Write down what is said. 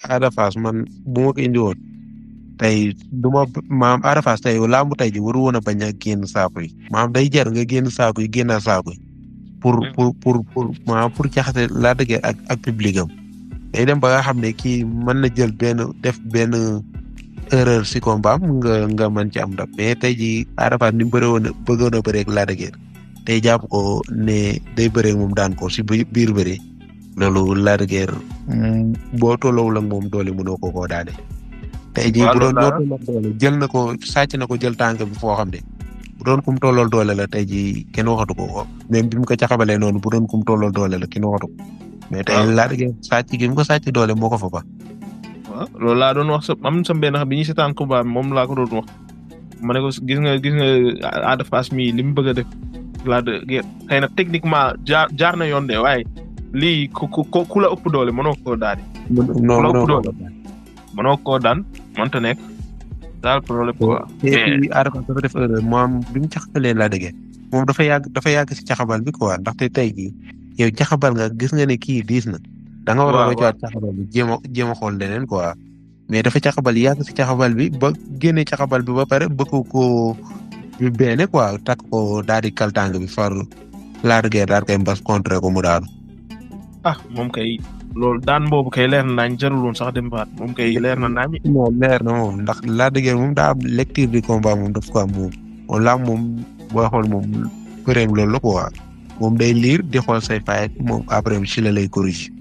Ada Fass man bu ma ko indi woon tey du ma maam Ada Fass tey làmb tey ji waru woon a bañ a génn saako yi maam day jar nga génn saako yi génnaat saako yi pour jaxase Lac de Guiers ak public am day dem ba nga xam ne kii mën na jël def benn erreur si combat am nga mën ci am ndam mais tey jii Ada Fass ni mu bëree woon bëggoon a bëree ak Lac de Guiers tey jàpp ko ne day bëree moom daan ko si biir bëri loolu Lac de Guiers boo tolloowul ak moom doole mënoo koo daane. tey jii bu doon ñoo tollool doole jël na ko sàcc na ko jël tànk bi foo xam ne bu doon kum tollool doole la tey jii kenn waxatu ko même bi mu ko caxabalee noonu bu doon kum tollool doole la kenn waxatu ko. mais tey Lac de Guiers sàcc gi mu ko sàcc doole moo ko fa ba. waaw loolu laa doon wax am sa benn xam bi ñuy seetaan combat moom laa ko doon wax ma ne ko gis nga Ada Fass mii li mu bëgg a def Lac de Guiers xëy na techniquement jaar na yoon de waaye lii ku la ëpp doole mënoo koo daal. mënoo koo daan mënta nekk daal problème quoi. mais Ada Fass dafa def erreur moom bi mu caxabalee Lac de Guiers moom dafa yàgg si caxabal bi quoi ndaxte tey jii yow caxabal nga gis nga ne kii diis na. da nga war a wàccuwaat caxabal bi jéem a xool leneen quoi mais dafa caxabal yàgg si caxabal bi ba génne caxabal bi ba pare bëgg ko benn quoi takk ko daal di kaltang bi far Lac de Guiers daal koy mbas contre ko mu daanu. moom kay loolu daan boobu kay leer na naañ jarul woon sax dem baat moom kay leer na naañ. non leer na moom ndax Lac de Guiers moom daa am lecture du combat moom daf ko am moom moom booy xool moom përeem loolu la quoi moom day liir di xool say faay moom après ci la lay corriger.